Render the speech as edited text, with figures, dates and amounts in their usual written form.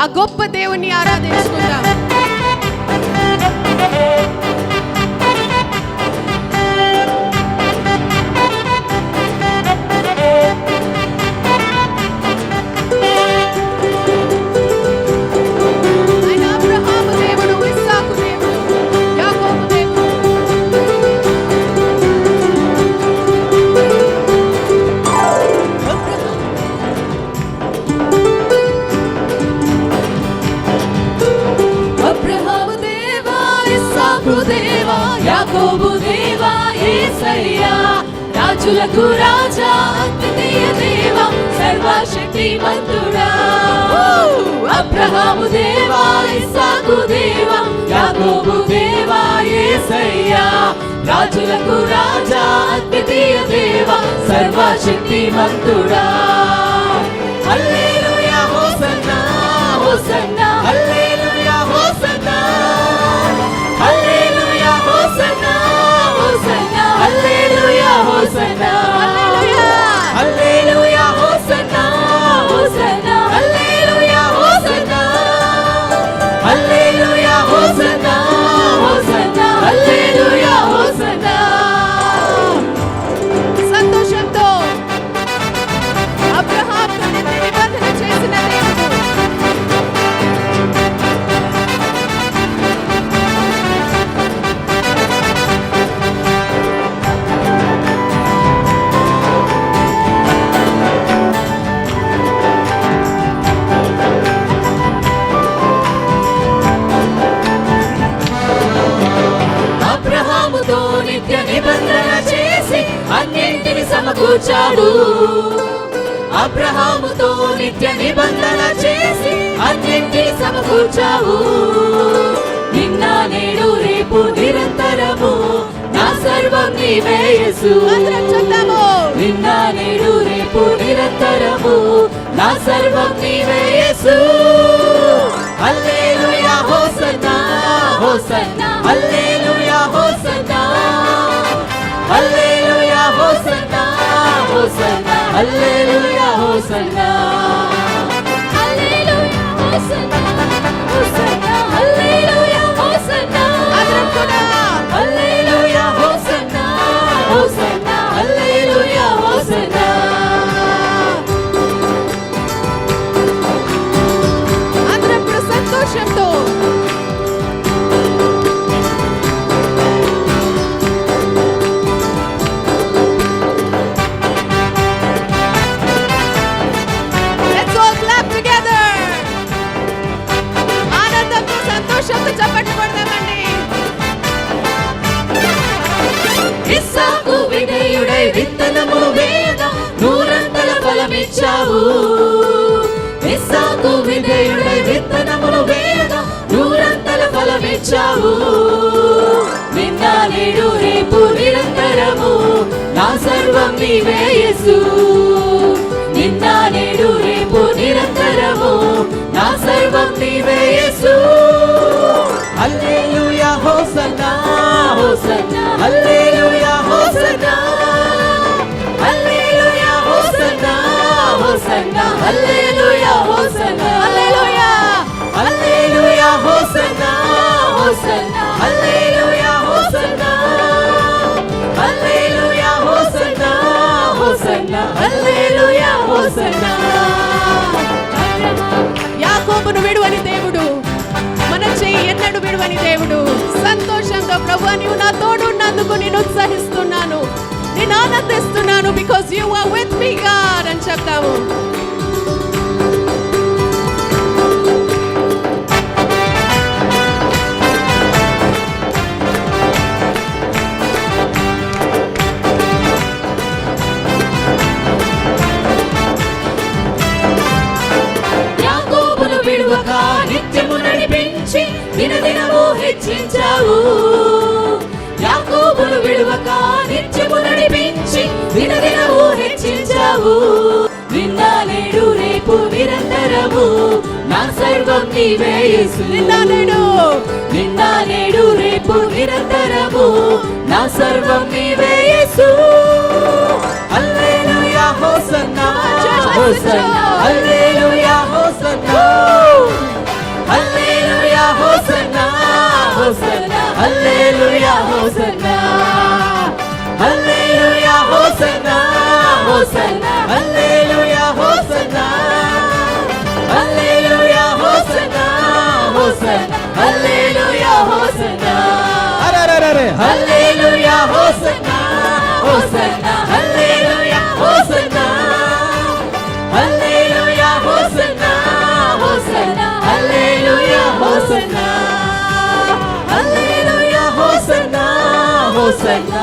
ఆ గొప్ప దేవుణ్ణి ఆరాధించుకుందాం. యాకోబు దేవా యేసయ్యా, రాజులకు రాజా అద్వితీయ దేవా సర్వశక్తిమంతుడా. అబ్రహాము దేవా ఇస్సాకు దేవా యాకోబు దేవా యేసయ్యా, రాజులకు రాజా అద్వితీయ దేవా సర్వశక్తిమంతుడా. హల్లెలూయా హోసన్నా హోసన్నా హల్లెలూయా హోసన్నా హల్లెలూయా హోసన్నా హోసన్నా హల్లెలూయా హోసన్నా హల్లెలూయా హోసన్నా హోసన్నా హల్లెలూయా హోసన్నా హల్లెలూయా హోసన్నా హోసన్నా హల్లెలూయా హోసన్నా. సంతోషంతో అబ్రహాముతో నిబంధన చేసిన దేవుడు, అబ్రహాముతో నిత్య నిబంధన చేసి అన్నింటిని సమకూర్చావు. అబ్రహాముతో నిత్య నిబంధన చేసి అన్నింటిని సమకూర్చావు. నిన్న నేడు రేపు నిరంతరము నా సర్వం నీవే యేసు. నిన్న నేడు రేపు నిరంతరము నా సర్వం నీవే యేసు. హల్లెలూయా హోసన్నా హోసన్నా హల్లెలూయా హోసన్నా హల్లెలూయా హోసన్నా హోసన్నా హల్లెలూయా హోసన్నా హల్లెలూయా హోసన్నా హోసన్నా హల్లెలూయా హోసన్నా హల్లెలూయా హోసన్నా హోసన్నా హల్లెలూయా హోసన్నా. అందరం ఇప్పుడు సంతోషంతో చప్పట్లు కొడదామండి. ఇస్సాకు విధేయుడై విత్తనమును వేయక నూరంతల ఫలమిచ్చావు. ఇస్సాకు విధేయుడై విత్తనమును వేయక నూరంతల ఫలమిచ్చావు. నిన్న నేడు రేపు నిరంతరము నా సర్వం నీవే యేసు. నిన్న నేడు రేపు నిరంతరము నా సర్వం నీవే యేసు. హల్లెలూయా హోసన్నా హోసన్నా హల్లెలూయా హోసన్నా హల్లెలూయా హోసన్నా హోసన్నా హల్లెలూయా హోసన్నా హల్లెలూయా హల్లెలూయా హోసన్నా హోసన్నా హల్లెలూయా హోసన్నా హల్లెలూయా హోసన్నా హోసన్నా హల్లెలూయా హోసన్నా. యాకోబును విడువని దేవుడు, మన చెయ్యి ఎన్నడు విడువని దేవుడు. సంతోషంగా ప్రభువా నీవు నా తోడు ఉన్నందుకు నేను ఉత్సాహిస్తున్నాను, నేను ఆనందిస్తున్నాను. Because you are with me God అని చెప్తాము. యాకోబును విడువక నిత్యము నడిపించి దినదినము హెచ్చించావు. యాకోబును విడువక నిత్యము నడిపించి దినదినము హెచ్చించావు. నిన్న నేడు రేపు నిరంతరము నా సర్వం నీవే యేసు. నిన్న నేడు రేపు నిరంతరము నా సర్వం నీవే యేసు. హల్లెలూయా హోసన్నా హోసన్నా హల్లెలూయా హోసన్నా హల్లెలూయా హోసన్నా హల్లెలూయా హోసన్నా హోసన్నా హల్లెలూయా హోసన్నా హల్లెలూయా హోసన్నా హోసన్నా హల్లెలూయా హోసన్నా అరెరెరెరె హల్లెలూయా హోసన్నా హోసన్నా హల్లెలూయా హోసన్నా హల్లెలూయా హోసన్నా హోసన్నా హల్లెలూయా హోసన్నా హల్లెలూయా హోసన్నా హోసన్నా